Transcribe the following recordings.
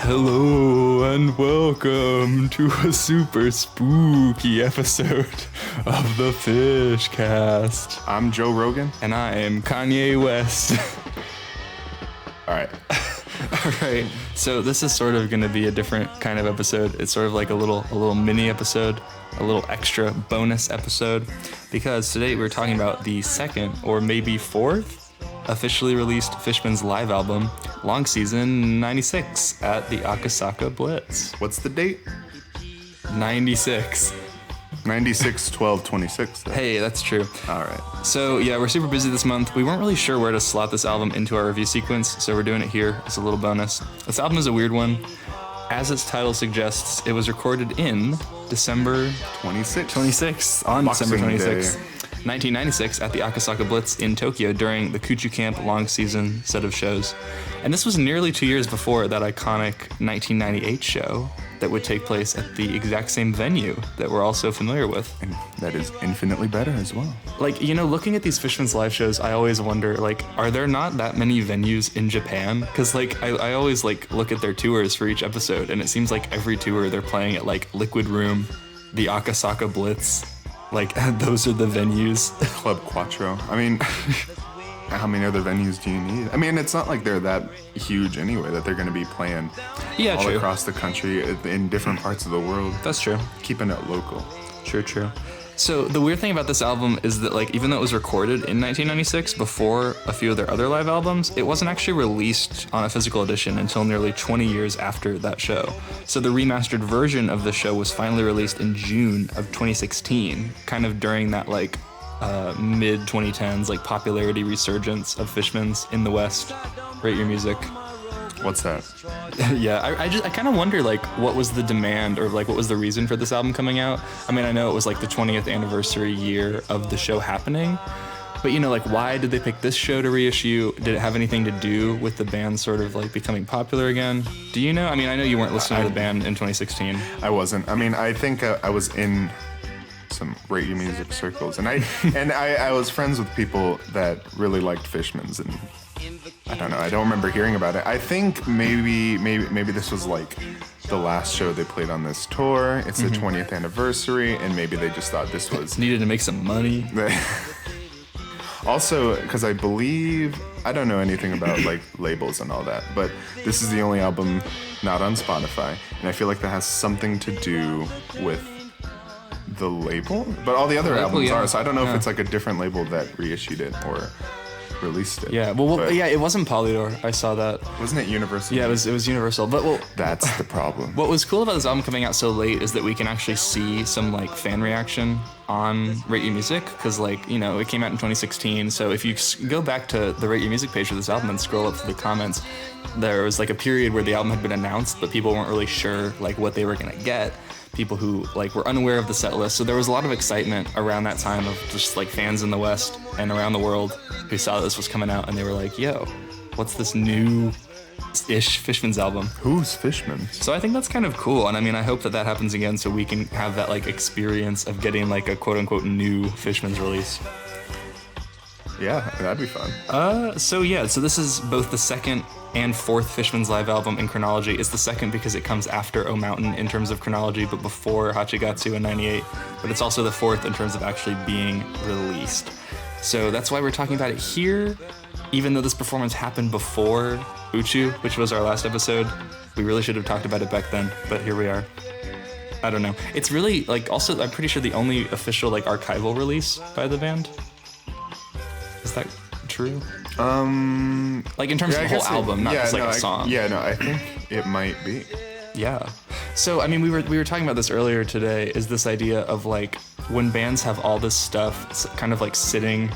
Hello and welcome to a super spooky episode of the FISHCAST. I'm Joe Rogan. And I am Kanye West. Alright. Alright, so this is sort of going to be a different kind of episode. It's sort of like a little mini episode, a little extra bonus episode, because today we're talking about the second or maybe fourth officially released Fishmans live album, Long Season 96 at the Akasaka Blitz. What's the date? 96. 96/12/26. Hey, that's true. Alright. So yeah, we're super busy this month. We weren't really sure where to slot this album into our review sequence, so we're doing it here as a little bonus. This album is a weird one. As its title suggests, it was recorded in December 26th, on Boxing December 26th. Day. 1996 at the Akasaka Blitz in Tokyo during the Kuchu Camp long season set of shows. And this was nearly 2 years before that iconic 1998 show that would take place at the exact same venue that we're all so familiar with. And that is infinitely better as well. Like, you know, looking at these Fishmans live shows, I always wonder, like, are there not that many venues in Japan? Because, like, I always, like, look at their tours for each episode, and it seems like every tour they're playing at, like, Liquid Room, the Akasaka Blitz. Like, those are the venues. Club Quattro. I mean, how many other venues do you need? I mean, it's not like they're that huge anyway, that they're going to be playing all across the country in different parts of the world. That's true. Keeping it local. True. So the weird thing about this album is that, like, even though it was recorded in 1996 before a few of their other live albums, it wasn't actually released on a physical edition until nearly 20 years after that show. So the remastered version of the show was finally released in June of 2016, kind of during that, like, mid-2010s, like, popularity resurgence of Fishmans in the West. Rate Your Music. What's that? Yeah, I kind of wonder, like, what was the demand or, like, what was the reason for this album coming out? I mean, I know it was, like, the 20th anniversary year of the show happening, but, you know, like, why did they pick this show to reissue? Did it have anything to do with the band sort of, like, becoming popular again? Do you know? I mean, I know you weren't listening to the band in 2016. I wasn't. I mean, I think I was in some Rate Your Music circles, and I was friends with people that really liked Fishmans, and I don't know. I don't remember hearing about it. I think maybe this was like the last show they played on this tour. It's the 20th anniversary, and maybe they just thought this was needed to make some money. Also, because I believe I don't know anything about like labels and all that, but this is the only album not on Spotify, and I feel like that has something to do with the label. But all the other albums are, so I don't know if it's like a different label that reissued it or released it. Yeah, yeah, it wasn't Polydor. I saw that. Wasn't it Universal? Yeah, it was Universal. But that's the problem. What was cool about this album coming out so late is that we can actually see some, like, fan reaction on Rate Your Music, because, like, you know, it came out in 2016. So if you go back to the Rate Your Music page for this album and scroll up to the comments, there was, like, a period where the album had been announced, but people weren't really sure, like, what they were gonna get. People who, like, were unaware of the set list. So there was a lot of excitement around that time of just, like, fans in the West and around the world who saw this was coming out, and they were like, yo, what's this new-ish Fishmans album? Who's Fishmans? So I think that's kind of cool, and I mean, I hope that happens again so we can have that, like, experience of getting, like, a quote-unquote new Fishmans release. Yeah, that'd be fun. So this is both the second and fourth Fishmans live album in chronology. It's the second because it comes after O Mountain in terms of chronology, but before Hachigatsu in 98. But it's also the fourth in terms of actually being released. So that's why we're talking about it here, even though this performance happened before Uchu, which was our last episode. We really should have talked about it back then, but here we are. I don't know. It's really, like, also, I'm pretty sure the only official, like, archival release by the band. Is that true? Like, in terms of the whole album, not just, like, a song. I think it might be. Yeah. So, I mean, we were talking about this earlier today, is this idea of, like, when bands have all this stuff kind of, like, sitting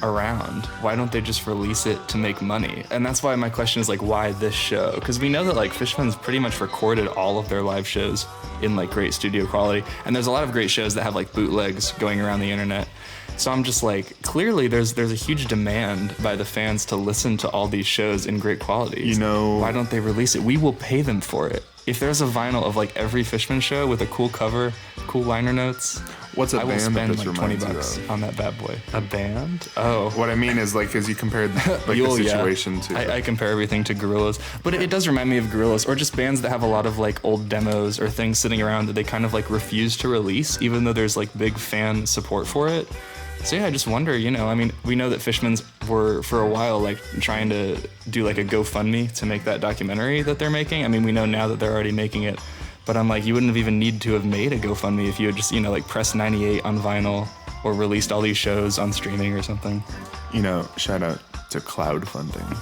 around, why don't they just release it to make money? And that's why my question is, like, why this show? Because we know that, like, Fishmans pretty much recorded all of their live shows in, like, great studio quality. And there's a lot of great shows that have, like, bootlegs going around the internet. So I'm just like, clearly there's a huge demand by the fans to listen to all these shows in great quality. You know, why don't they release it? We will pay them for it. If there's a vinyl of, like, every Fishman show with a cool cover, cool liner notes. What's a I will band that spend this like $20 reminds you of? on that bad boy. A band? Oh. What I mean is, like, as you compared like the Yeah. situation to... I compare everything to Gorillaz, but it does remind me of Gorillaz, or just bands that have a lot of like old demos or things sitting around that they kind of like refuse to release, even though there's like big fan support for it. So yeah, I just wonder, I mean, we know that Fishmans were for a while like trying to do like a GoFundMe to make that documentary that they're making. I mean, we know now that they're already making it, but I'm like, you wouldn't have even need to have made a GoFundMe if you had just, like pressed 98 on vinyl or released all these shows on streaming or something. Shout out to crowdfunding.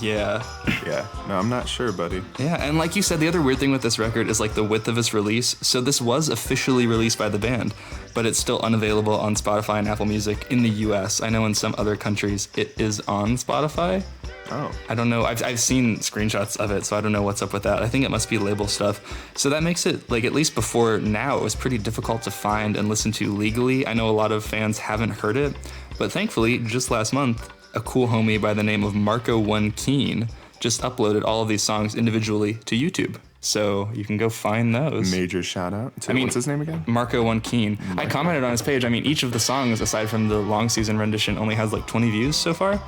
Yeah. Yeah. No, I'm not sure, buddy. Yeah, and like you said, the other weird thing with this record is like the width of its release. So this was officially released by the band, but it's still unavailable on Spotify and Apple Music in the US. I know in some other countries it is on Spotify. Oh. I don't know. I've seen screenshots of it, so I don't know what's up with that. I think it must be label stuff. So that makes it, like, at least before now, it was pretty difficult to find and listen to legally. I know a lot of fans haven't heard it, but thankfully, just last month, a cool homie by the name of Marco One Keen just uploaded all of these songs individually to YouTube. So you can go find those. Major shout out to, what's his name again? Marco One Keen. I commented on his page. I mean, each of the songs, aside from the long season rendition, only has like 20 views so far.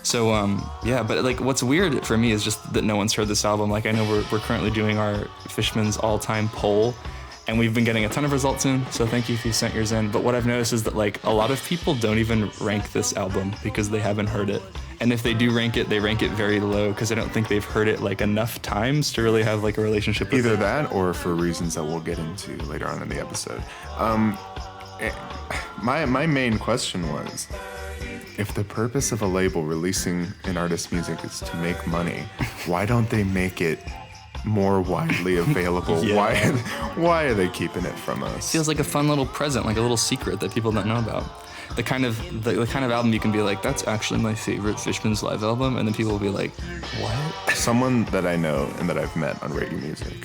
So, yeah, but like what's weird for me is just that no one's heard this album. Like, I know we're currently doing our Fishman's all-time poll, and we've been getting a ton of results in, so thank you if you sent yours in. But what I've noticed is that like a lot of people don't even rank this album because they haven't heard it. And if they do rank it, they rank it very low because I don't think they've heard it like enough times to really have like a relationship with it. Either that or for reasons that we'll get into later on in the episode. My main question was, if the purpose of a label releasing an artist's music is to make money, why don't they make it more widely available? Yeah. Why are they keeping it from us? Feels like a fun little present, like a little secret that people don't know about. The kind of album you can be like, that's actually my favorite Fishmans live album, and then people will be like, what? Someone that I know and that I've met on Radio Music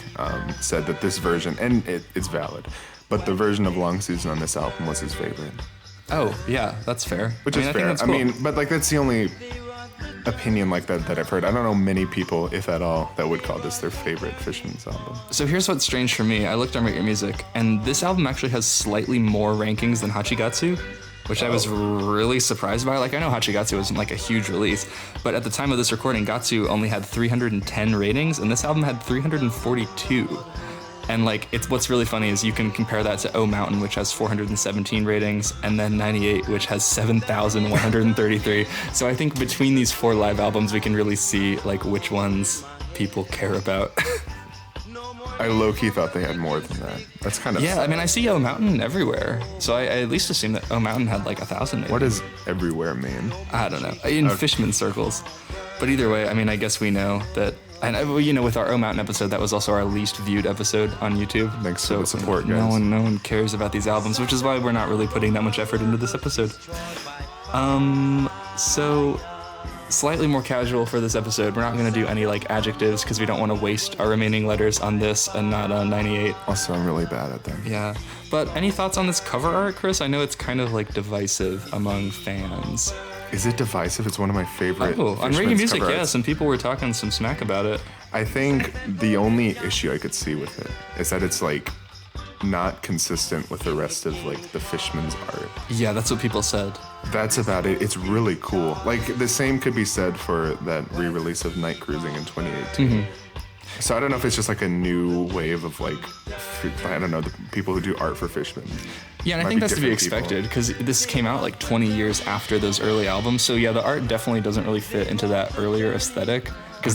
said that this version, and it's valid, but the version of Long Season on this album was his favorite. Oh, yeah, that's fair. Which is fair. I think that's cool. But like that's the only opinion like that I've heard. I don't know many people, if at all, that would call this their favorite Fishmans album. So here's what's strange for me. I looked on Rate Your Music, and this album actually has slightly more rankings than Hachigatsu, which I was really surprised by. Like, I know Hachigatsu wasn't like a huge release, but at the time of this recording, Gatsu only had 310 ratings, and this album had 342. And like, what's really funny is you can compare that to Oh Mountain, which has 417 ratings, and then 98, which has 7,133. So I think between these four live albums, we can really see like which ones people care about. I low-key thought they had more than that. That's kind of sad. I mean, I see Oh Mountain everywhere, so I at least assume that Oh Mountain had like 1,000. Maybe. What does everywhere mean? I don't know. In Fishman circles. But either way, I mean, I guess we know that. And with our Oh Mountain episode, that was also our least viewed episode on YouTube. Thanks for the support, guys. No one cares about these albums, which is why we're not really putting that much effort into this episode. So slightly more casual for this episode. We're not going to do any like adjectives because we don't want to waste our remaining letters on this and not on 98. Also, I'm really bad at them. Yeah. But any thoughts on this cover art, Chris? I know it's kind of like divisive among fans. Is it divisive? It's one of my favorite. Oh, on Radio Music, yes, and people were talking some smack about it. I think the only issue I could see with it is that it's like not consistent with the rest of like the Fishman's art. Yeah, that's what people said. That's about it. It's really cool. Like the same could be said for that re-release of Night Cruising in 2018. Mm-hmm. So I don't know if it's just like a new wave of like, I don't know, the people who do art for Fishman. Yeah, and I think that's to be expected because this came out like 20 years after those early albums. So yeah, the art definitely doesn't really fit into that earlier aesthetic because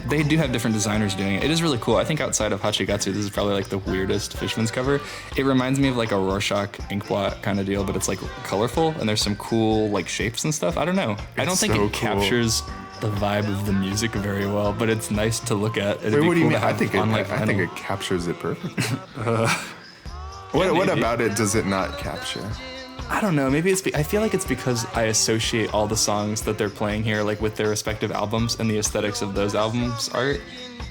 they do have different designers doing it. It is really cool. I think outside of Hachigatsu, this is probably like the weirdest Fishman's cover. It reminds me of like a Rorschach inkblot kind of deal, but it's like colorful and there's some cool like shapes and stuff. I don't know. I don't think it captures the vibe of the music very well, but it's nice to look at. Wait, what do you mean? I think it captures it perfectly. What about it does it not capture? I don't know. Maybe I feel like it's because I associate all the songs that they're playing here like with their respective albums and the aesthetics of those albums' art.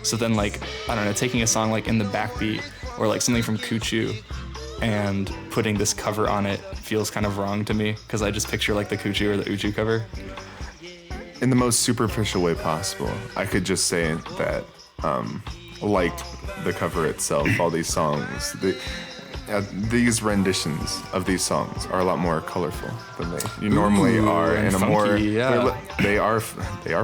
So then like, I don't know, taking a song like In the Backbeat or like something from Kuchu and putting this cover on it feels kind of wrong to me because I just picture like the Kuchu or the Uchu cover. In the most superficial way possible, I could just say that, like the cover itself, all these songs, these renditions of these songs are a lot more colorful than you normally are, and in a funky, more. yeah. They are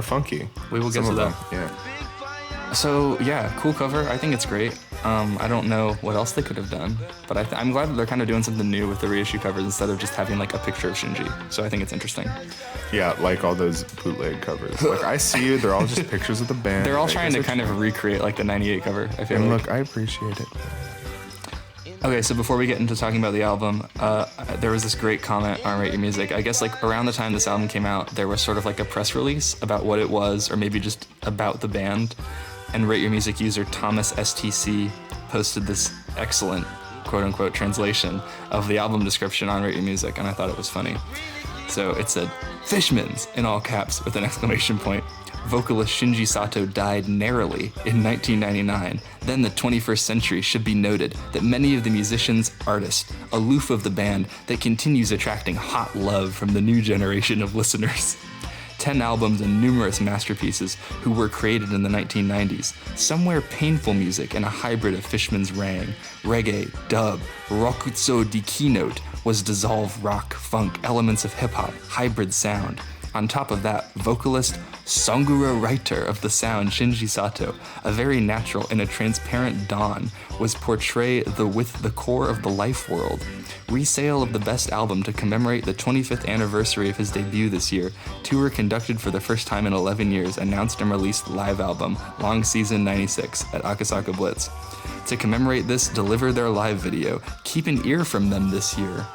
funky. We will get to that. Yeah. So yeah, cool cover. I think it's great. I don't know what else they could have done, but I'm glad that they're kind of doing something new with the reissue covers instead of just having like a picture of Shinji. So I think it's interesting. Yeah, like all those bootleg covers. Like I see you, they're all just pictures of the band. They're all trying to kind of recreate like the '98 cover. I feel and like. look, I appreciate it. Okay, so before we get into talking about the album, there was this great comment on Rate Your Music. I guess like around the time this album came out, there was sort of like a press release about what it was, or maybe just about the band. And Rate Your Music user Thomas STC posted this excellent quote-unquote translation of the album description on Rate Your Music, and I thought it was funny. So it said, Fishmans, in all caps with an exclamation point. Vocalist Shinji Sato died narrowly in 1999. Then the 21st century should be noted that many of the musicians, artists, aloof of the band that continues attracting hot love from the new generation of listeners. 10 albums and numerous masterpieces who were created in the 1990s. Somewhere painful music and a hybrid of Fishman's rang, reggae, dub, rokutsu di keynote was dissolved rock, funk, elements of hip-hop, hybrid sound. On top of that, vocalist, songura writer of the sound Shinji Sato, a very natural and a transparent dawn, was portray with the core of the life world. Resale of the best album to commemorate the 25th anniversary of his debut this year. Tour conducted for the first time in 11 years, announced and released live album, Long Season 96 at Akasaka Blitz. To commemorate this, deliver their live video. Keep an ear from them this year.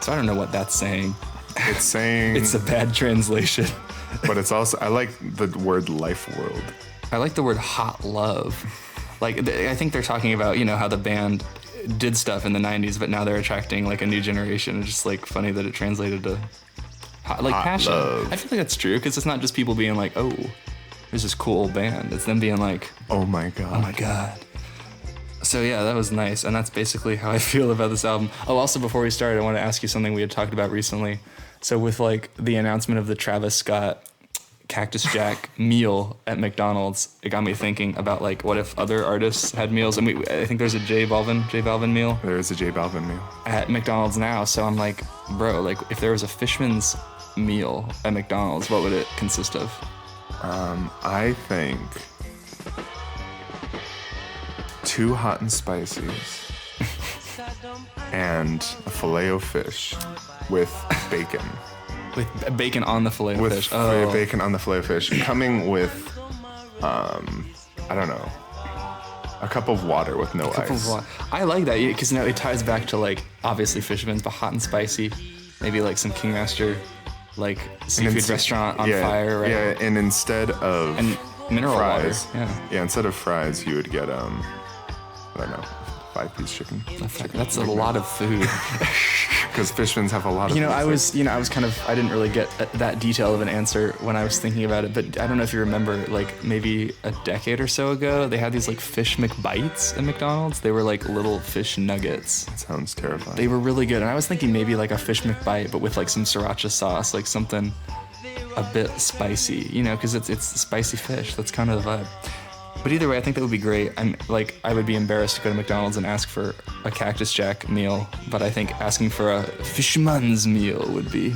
So I don't know what that's saying. It's saying... It's a bad translation. But it's also... I like the word life world. I like the word hot love. Like, I think they're talking about, you know, how the band did stuff in the 90s, but now they're attracting, like, a new generation. It's just, like, funny that it translated to, hot passion. Love. I feel like that's true, because it's not just people being like, oh, there's this cool old band. It's them being like... Oh, my God. Oh, my God. So yeah, that was nice, and that's basically how I feel about this album. Oh, also before we started, I want to ask you something we had talked about recently. So with like the announcement of the Travis Scott Cactus Jack meal at McDonald's, it got me thinking about like what if other artists had meals. And I think there's a J Balvin meal. There is a J Balvin meal at McDonald's now. So I'm like, bro, like if there was a Fishman's meal at McDonald's, what would it consist of? I think 2 hot and spices and a filet-o-fish with bacon. With bacon on the filet-o-fish. With bacon on the filet-o-fish. Coming with, I don't know, a cup of water with no ice. I like that because now it ties back to like obviously Fishman's, but hot and spicy. Maybe like some Kingmaster, like seafood restaurant on fire, right? Yeah, and instead of and mineral fries, water. Yeah, instead of fries, you would get I don't know, 5-piece chicken. That's a lot of food. Because Fishmans have a lot of. I was I didn't really get that detail of an answer when I was thinking about it, but I don't know if you remember, like maybe a decade or so ago, they had these like fish McBites at McDonald's. They were like little fish nuggets. That sounds terrifying. They were really good, and I was thinking maybe like a fish McBite, but with like some sriracha sauce, like something a bit spicy, because it's spicy fish. That's kind of the vibe. But either way, I think that would be great. I would be embarrassed to go to McDonald's and ask for a Cactus Jack meal, but I think asking for a Fishmans meal would be...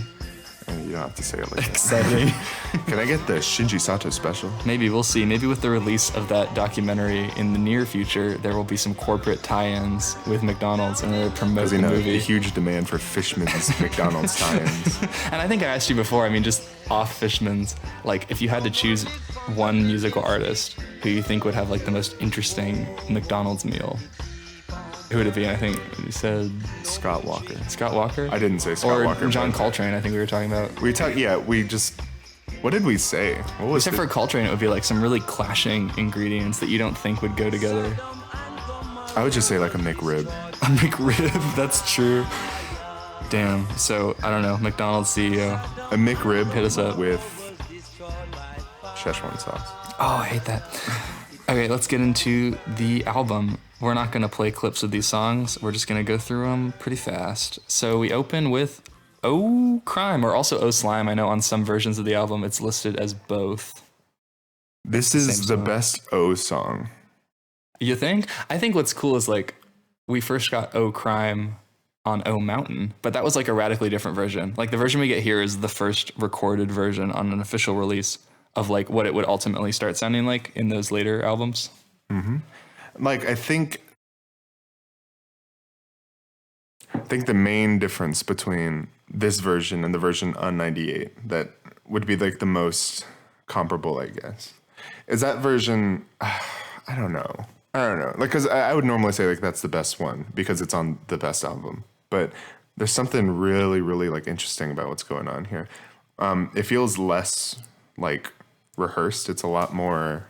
You don't have to say it like exciting. That. Can I get the Shinji Sato special? Maybe, we'll see. Maybe with the release of that documentary in the near future, there will be some corporate tie-ins with McDonald's and they'll promote the movie. A huge demand for Fishman's McDonald's tie-ins. And I think I asked you before, just off Fishman's, like if you had to choose one musical artist who you think would have like the most interesting McDonald's meal, who would it be? I think you said Scott Walker. Scott Walker? I didn't say Scott Walker. Or John Coltrane, I think we were talking about. What did we say? Except for Coltrane, it would be like some really clashing ingredients that you don't think would go together. I would just say like a McRib. A McRib, that's true. Damn. So, I don't know, McDonald's CEO. A McRib hit us up with Szechuan sauce. Oh, I hate that. Okay, let's get into the album. We're not going to play clips of these songs. We're just going to go through them pretty fast. So we open with Oh Crime, or also Oh Slime. I know on some versions of the album it's listed as both. This is the best Oh song. You think? I think what's cool is like we first got Oh Crime on Oh Mountain, but that was like a radically different version. Like the version we get here is the first recorded version on an official release of like what it would ultimately start sounding like in those later albums. Like I think the main difference between this version and the version on 98 that would be like the most comparable, I guess, is that version. I don't know. Like, because I would normally say like that's the best one because it's on the best album. But there's something really, really like interesting about what's going on here. It feels less like rehearsed. It's a lot more.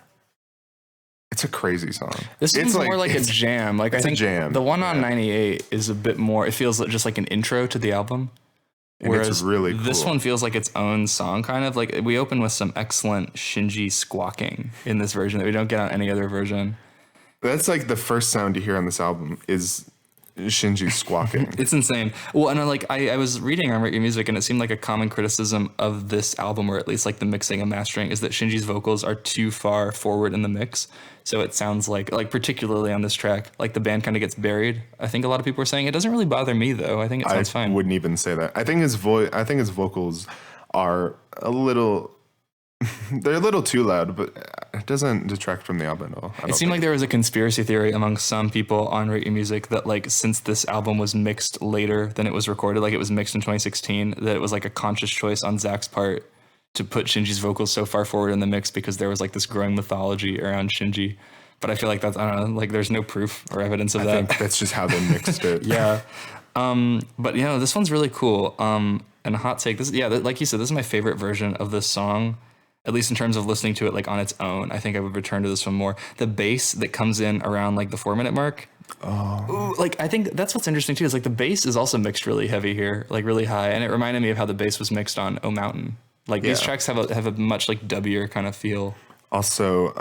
It's a crazy song. This seems more like a jam. Like I think the one on 98 is a bit more. It feels just like an intro to the album. Whereas it's really cool. This one feels like its own song, kind of like we open with some excellent Shinji squawking in this version that we don't get on any other version. That's like the first sound you hear on this album is Shinji squawking. It's insane. Well, and I was reading on Rate Your Music, and it seemed like a common criticism of this album, or at least like the mixing and mastering, is that Shinji's vocals are too far forward in the mix. So it sounds like particularly on this track, like the band kind of gets buried. I think a lot of people are saying it doesn't really bother me though. I think it sounds fine. I wouldn't even say that. I think his vocals are a little. They're a little too loud, but it doesn't detract from the album at all. It seemed like there was a conspiracy theory among some people on Rate Your Music that like since this album was mixed later than it was recorded, like it was mixed in 2016, that it was like a conscious choice on Zach's part to put Shinji's vocals so far forward in the mix because there was like this growing mythology around Shinji. But I feel like that's, I don't know, like there's no proof or evidence of that. I think that's just how they mixed it. Yeah. But you know, this one's really cool. And a hot take, like you said, this is my favorite version of this song. At least in terms of listening to it like on its own, I think I would return to this one more. The bass that comes in around like the 4-minute mark. Ooh, like I think that's what's interesting too, is like the bass is also mixed really heavy here, like really high. And it reminded me of how the bass was mixed on Oh Mountain. Like these tracks have a much like dubbier kind of feel. Also,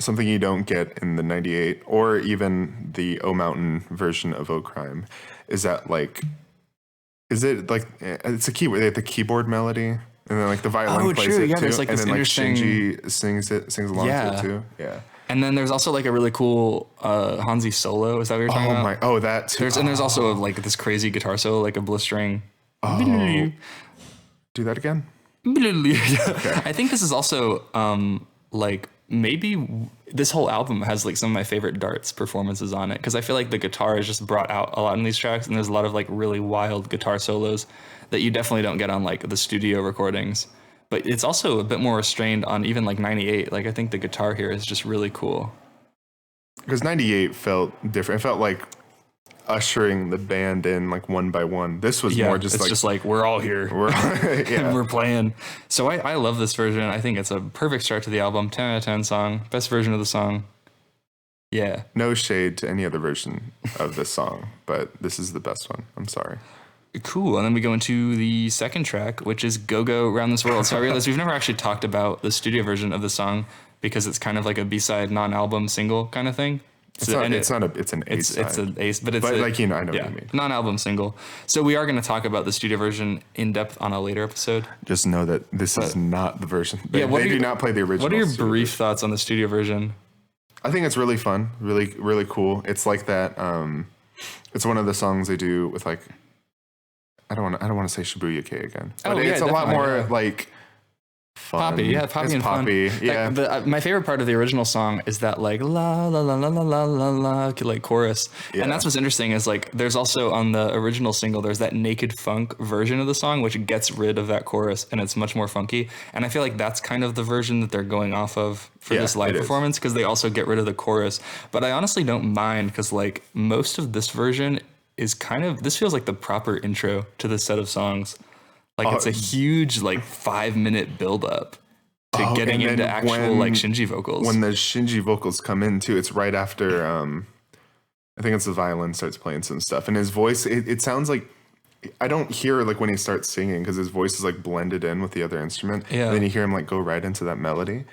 something you don't get in the 98 or even the Oh Mountain version of Oh Crime is that like, it's a keyboard, the keyboard melody. And then like the violin plays it too, like, and then like Shinji sings along to it too. Yeah. And then there's also like a really cool Hansi solo. Is that what you're talking about? That too. There's also like this crazy guitar solo, like a blistering. Do that again. Okay. I think this is also like maybe this whole album has like some of my favorite Darts performances on it, because I feel like the guitar is just brought out a lot in these tracks, and there's a lot of like really wild guitar solos that you definitely don't get on like the studio recordings. But it's also a bit more restrained on even like 98. Like I think the guitar here is just really cool. Because 98 felt different. It felt like ushering the band in like one by one. This was more just like we're all here. We're playing. So I love this version. I think it's a perfect start to the album. 10 out of 10 song. Best version of the song. Yeah. No shade to any other version of this song, but this is the best one. I'm sorry. Cool. And then we go into the second track, which is Go Go Round This World. So I realized we've never actually talked about the studio version of the song because it's kind of like a B-side non-album single kind of thing. It's an A-side. It's an ace, but I know what you mean. Non-album single. So we are going to talk about the studio version in depth on a later episode. Just know that this is not the version. They do not play the original. What are your brief thoughts on the studio version? I think it's really fun, really, really cool. It's like that. It's one of the songs they do with like. I don't want to say Shibuya K again, but it's a lot more like fun. Poppy, poppy and poppy, fun. Yeah. Like, my favorite part of the original song is that like la la la la la la la la like chorus, and that's what's interesting is like there's also on the original single there's that naked funk version of the song which gets rid of that chorus and it's much more funky, and I feel like that's kind of the version that they're going off of for this live performance because they also get rid of the chorus. But I honestly don't mind because like most of this version is this feels like the proper intro to the set of songs. Like it's a huge like 5-minute build up to getting into actual like Shinji vocals. When the Shinji vocals come in too, it's right after I think it's the violin starts playing some stuff, and his voice it sounds like I don't hear like when he starts singing because his voice is like blended in with the other instrument. Yeah. And then you hear him like go right into that melody.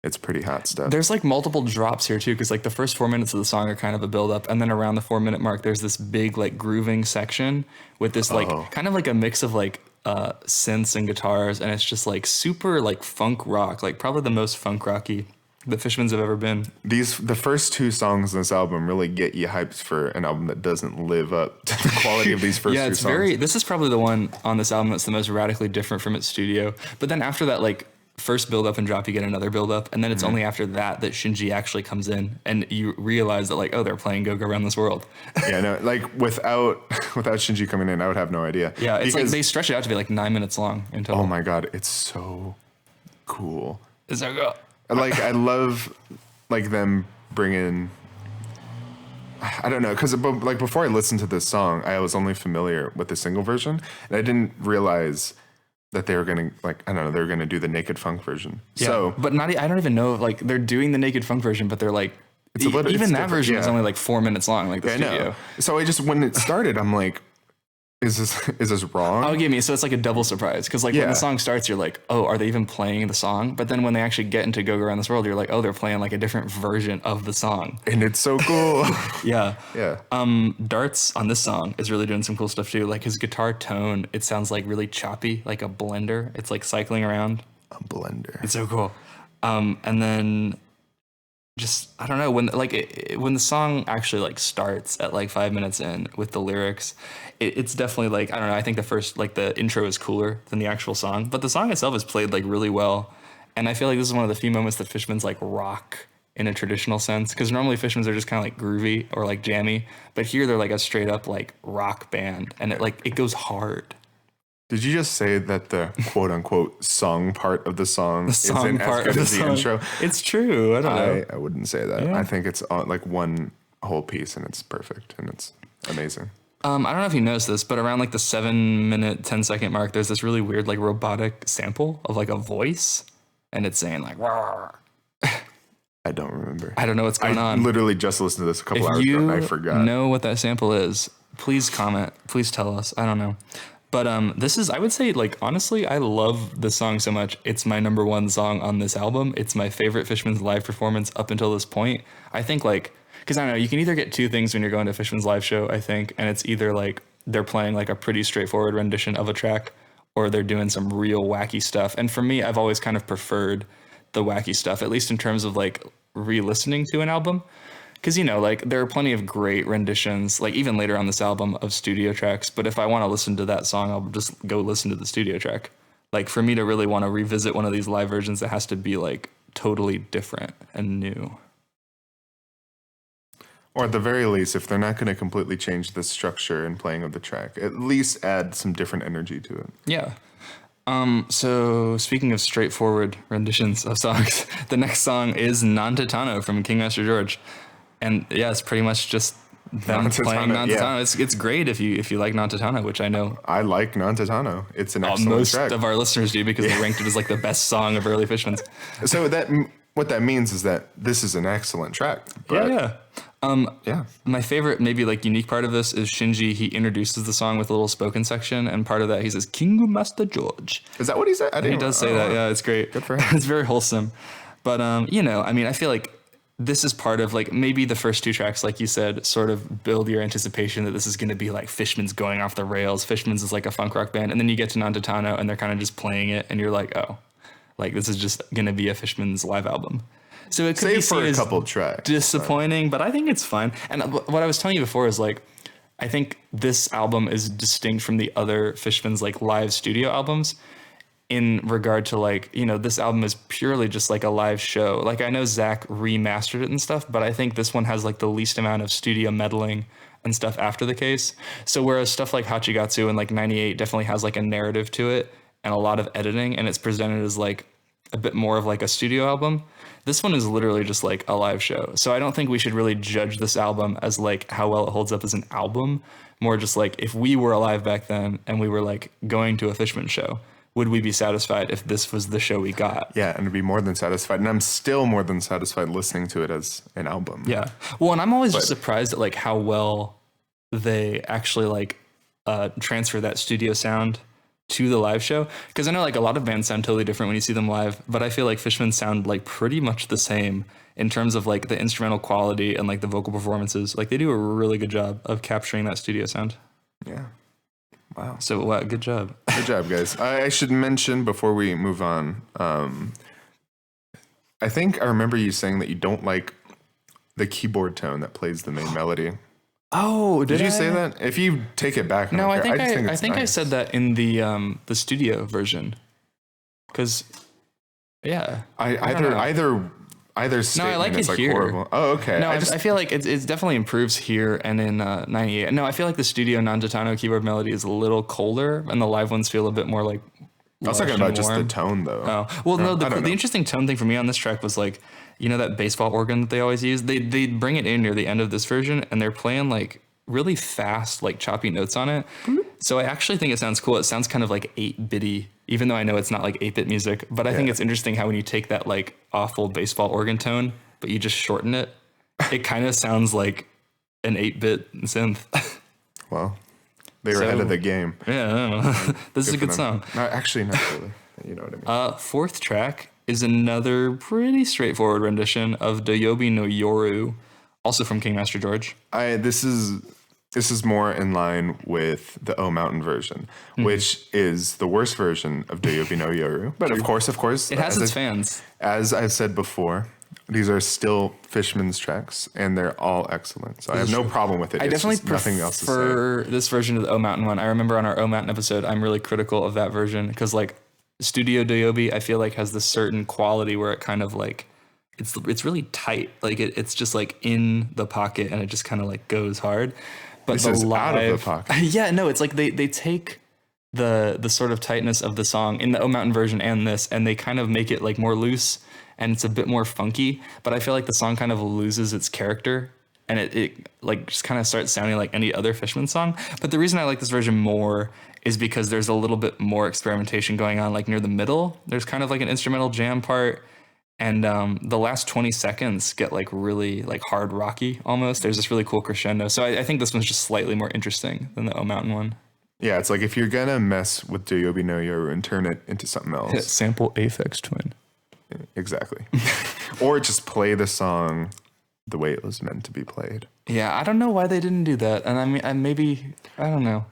It's pretty hot stuff. There's like multiple drops here too, because like the first 4 minutes of the song are kind of a build up, and then around the 4-minute mark, there's this big like grooving section with this like kind of like a mix of like synths and guitars, and it's just like super like funk rock, like probably the most funk rocky the Fishmans have ever been. The first two songs on this album really get you hyped for an album that doesn't live up to the quality of these first two songs. This is probably the one on this album that's the most radically different from its studio. But then after that, like, first build up and drop, you get another build up, and then it's only after that Shinji actually comes in and you realize that, like, oh, they're playing Go Go Around This World. Yeah, no, like without Shinji coming in, I would have no idea. Yeah, it's like they stretch it out to be like 9 minutes long in total. Oh my god, it's so cool. It's so cool. Like, I love like them bringing, I don't know, because like before I listened to this song, I was only familiar with the single version, and I didn't realize that they were gonna, like, I don't know, they were gonna do the Naked Funk version. Yeah, so, but I don't even know, like, they're doing the Naked Funk version, but they're like, even that version is only like 4 minutes long, like the studio. I know. So when it started, I'm like, is this wrong? Oh, give me. So it's like a double surprise, because like when the song starts, you're like, oh, are they even playing the song? But then when they actually get into Go Go Around This World, you're like, oh, they're playing like a different version of the song, and it's so cool. Yeah. Yeah. Darts on this song is really doing some cool stuff too. Like his guitar tone, it sounds like really choppy, like a blender. It's like cycling around. A blender. It's so cool. And then just, I don't know, when like when the song actually like starts at like 5 minutes in with the lyrics, it's definitely like, I don't know, I think the first, like the intro is cooler than the actual song, but the song itself is played like really well. And I feel like this is one of the few moments that Fishmans like rock in a traditional sense, because normally Fishmans are just kind of like groovy or like jammy, but here they're like a straight up like rock band, and it goes hard. Did you just say that the quote unquote song part of the song isn't as good as the intro? It's true. I don't know. I wouldn't say that. Yeah. I think it's like one whole piece, and it's perfect, and it's amazing. I don't know if you noticed this, but around like the 7 minute, 10-second mark, there's this really weird like robotic sample of like a voice, and it's saying like, "Rawr." I don't remember. I don't know what's going on. I literally just listened to this a couple hours ago, and I forgot. If you know what that sample is, please comment. Please tell us. I don't know. But this is, I would say, like, honestly, I love this song so much. It's my number one song on this album. It's my favorite Fishmans live performance up until this point. I think, like, because I don't know, you can either get two things when you're going to Fishmans live show, I think, and it's either like they're playing like a pretty straightforward rendition of a track, or they're doing some real wacky stuff. And for me, I've always kind of preferred the wacky stuff, at least in terms of like re-listening to an album. Because, you know, like there are plenty of great renditions, like even later on this album, of studio tracks. But if I want to listen to that song, I'll just go listen to the studio track. Like for me to really want to revisit one of these live versions, it has to be like totally different and new. Or at the very least, if they're not going to completely change the structure and playing of the track, at least add some different energy to it. Yeah. So speaking of straightforward renditions of songs, the next song is Non Titano from King Master George. And yeah, it's pretty much just them playing Non Titano. Yeah. It's great if you like Non Titano, which I know. I like Non Titano. It's an excellent track. Most of our listeners do, because they ranked it as like the best song of early Fishmans. So what that means is that this is an excellent track. But yeah. My favorite, maybe like unique part of this is Shinji. He introduces the song with a little spoken section, and part of that he says "King Master George." Is that what he said? He does say that. Yeah, it's great. Good for him. It's very wholesome. But you know, I mean, I feel like this is part of like maybe the first two tracks, like you said, sort of build your anticipation that this is going to be like Fishmans going off the rails. Fishmans is like a funk rock band, and then you get to Non Titano, and they're kind of just playing it, and you're like, oh, like this is just going to be a Fishmans live album. So it could be seen as a couple tracks, disappointing, but I think it's fun. And what I was telling you before is like, I think this album is distinct from the other Fishmans like live studio albums in regard to like, you know, this album is purely just like a live show. Like I know Zach remastered it and stuff, but I think this one has like the least amount of studio meddling and stuff after the case. So whereas stuff like Hachigatsu and like 98 definitely has like a narrative to it and a lot of editing, and it's presented as like a bit more of like a studio album, this one is literally just like a live show. So I don't think we should really judge this album as like how well it holds up as an album. More just like if we were alive back then and we were like going to a Fishman show, would we be satisfied if this was the show we got? Yeah, and to be more than satisfied. And I'm still more than satisfied listening to it as an album. Yeah. Well, and I'm always just surprised at like how well they actually like transfer that studio sound to the live show. Because I know like a lot of bands sound totally different when you see them live, but I feel like Fishmans sound like pretty much the same in terms of like the instrumental quality and like the vocal performances. Like they do a really good job of capturing that studio sound. Yeah. Wow. So good job. Good job, guys. I should mention before we move on, I think I remember you saying that you don't like the keyboard tone that plays the main melody. Oh, Did you say that? If you take it back, No, I think just I think I nice. said that in the studio version. Because, yeah, Either statement I like is it like here. horrible. Oh, okay. No, I feel like it's definitely improves here and in 98. No, I feel like the studio non-Gitano keyboard melody is a little colder, and the live ones feel a bit more like. I was talking about just the tone, though. Oh, well, no, the interesting tone thing for me on this track was like, you know, that baseball organ that they always use. They bring it in near the end of this version, and they're playing like really fast, like choppy notes on it. So I actually think it sounds cool. It sounds kind of like 8-bitty, even though I know it's not like 8-bit music. But I think it's interesting how when you take that like awful baseball organ tone, but you just shorten it, it kind of sounds like an 8-bit synth. Well, they were ahead of the game. Yeah, I don't know. This is a good song. No, actually, not really. You know what I mean. Fourth track is another pretty straightforward rendition of Doyobi no Yoru, also from King Master George. This is more in line with the O Mountain version, which is the worst version of Doyobi no Yoru. But of course, it has its fans. As I've said before, these are still Fishmans tracks, and they're all excellent. So I have no problem with it. I definitely prefer this version of the O Mountain one. I remember on our O Mountain episode, I'm really critical of that version because like Studio Doyobi, I feel like has this certain quality where it kind of like it's really tight. Like it's just like in the pocket and it just kind of like goes hard. But this the is live, out of the pocket. Yeah, no, it's like they take the sort of tightness of the song in the O Mountain version and this, and they kind of make it like more loose and it's a bit more funky. But I feel like the song kind of loses its character and it like just kind of starts sounding like any other Fishman song. But the reason I like this version more is because there's a little bit more experimentation going on, like near the middle. There's kind of like an instrumental jam part. And the last 20 seconds get like really like hard rocky almost. There's this really cool crescendo. So I think this one's just slightly more interesting than the O Mountain one. Yeah, it's like if you're gonna mess with Doyobi no Yoru and turn it into something else. Sample Aphex Twin. Exactly. Or just play the song the way it was meant to be played. Yeah, I don't know why they didn't do that. And I mean, I don't know.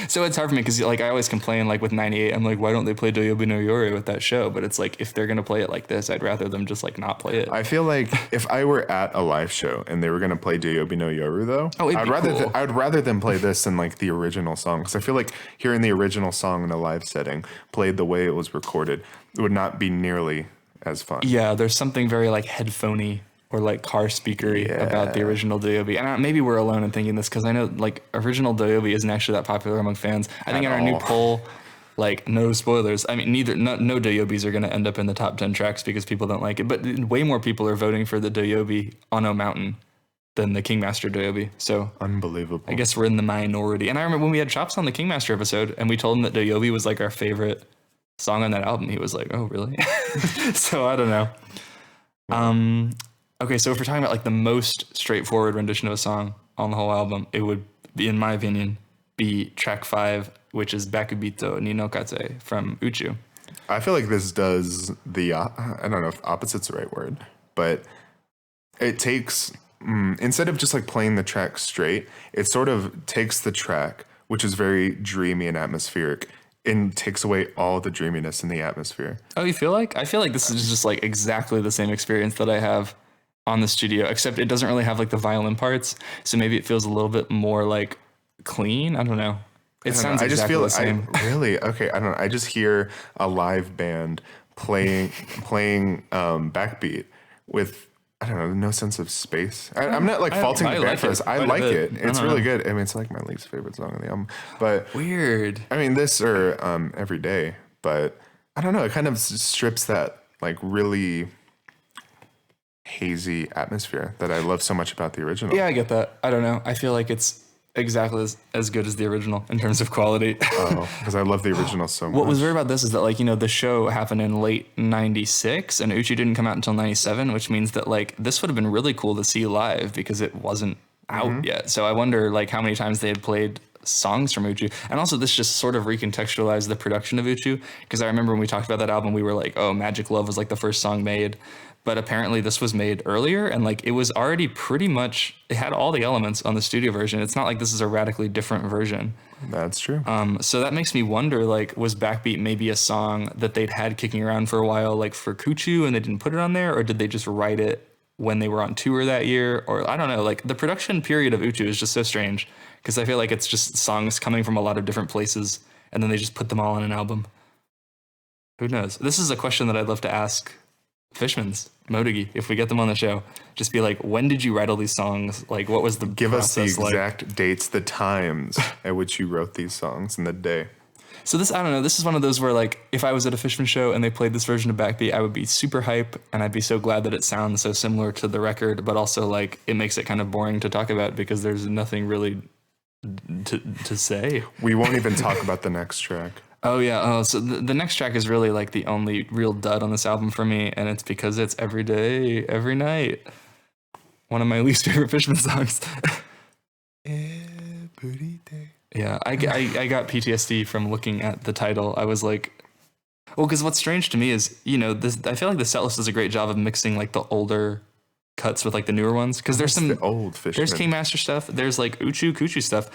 So it's hard for me because like I always complain like with 98, I'm like, why don't they play Doyobi no Yoru with that show? But it's like, if they're going to play it like this, I'd rather them just like not play it. I feel like if I were at a live show and they were going to play Doyobi no Yoru though, I'd rather them play this than like the original song. Because I feel like hearing the original song in a live setting played the way it was recorded, it would not be nearly as fun. Yeah, there's something very like headphoney or like car speakery about the original Doyobi. And maybe we're alone in thinking this because I know like original Doyobi isn't actually that popular among fans. I think in our new poll, like no spoilers. I mean, no Doyobis are going to end up in the top 10 tracks because people don't like it. But way more people are voting for the Doyobi on O Mountain than the King Master Doyobi. So unbelievable. I guess we're in the minority. And I remember when we had Chops on the King Master episode and we told him that Doyobi was like our favorite song on that album. He was like, oh, really? So I don't know. Okay, so if we're talking about like the most straightforward rendition of a song on the whole album, it would be, in my opinion, be track 5, which is Bakubito ni no Kate from Uchu. I feel like this does the, I don't know if opposite's the right word, but it takes, instead of just like playing the track straight, it sort of takes the track, which is very dreamy and atmospheric, and takes away all the dreaminess in the atmosphere. Oh, you feel like? I feel like this is just like exactly the same experience that I have on the studio, except it doesn't really have like the violin parts, so maybe it feels a little bit more like clean. I don't know. It sounds exactly the same. Really? Okay, I don't know. I just hear a live band playing backbeat with, I don't know, no sense of space. I'm not like faulting the band for this. I like it. It's really good. I mean, it's like my least favorite song on the album. But weird. I mean, this or Every Day, but I don't know. It kind of strips that like really hazy atmosphere that I love so much about the original. Yeah, I get that. I don't know. I feel like it's exactly as good as the original in terms of quality. Oh, because I love the original so much. What was weird about this is that like, you know, the show happened in late 96 and Uchi didn't come out until 97, which means that like this would have been really cool to see live because it wasn't out yet. So I wonder like how many times they had played songs from Uchu. And also this just sort of recontextualized the production of Uchu, because I remember when we talked about that album, we were like, oh, Magic Love was like the first song made. But apparently this was made earlier, and like it was already pretty much, it had all the elements on the studio version. It's not like this is a radically different version. That's true. So that makes me wonder, like, was Backbeat maybe a song that they'd had kicking around for a while, like for Kuchu, and they didn't put it on there? Or did they just write it when they were on tour that year? Or I don't know, like the production period of Uchu is just so strange, because I feel like it's just songs coming from a lot of different places, and then they just put them all on an album. Who knows? This is a question that I'd love to ask Fishmans, Modigi, if we get them on the show. Just be like, when did you write all these songs? Like, what was the Give us the process exact dates, the times at which you wrote these songs and the day. So this, I don't know, this is one of those where like, if I was at a Fishman show and they played this version of Backbeat, I would be super hype, and I'd be so glad that it sounds so similar to the record, but also like it makes it kind of boring to talk about because there's nothing really to say. We won't even talk about the next track. Oh yeah. Oh, so the next track is really like the only real dud on this album for me, and it's because it's Every Day, Every Night. One of my least favorite Fishman songs. Every day. Yeah, I got PTSD from looking at the title. I was like, well, because what's strange to me is, you know, this. I feel like the setlist does a great job of mixing like the older cuts with like the newer ones, because there's some the old Fishman. There's Kingmaster stuff, there's like Uchu Kuchu stuff,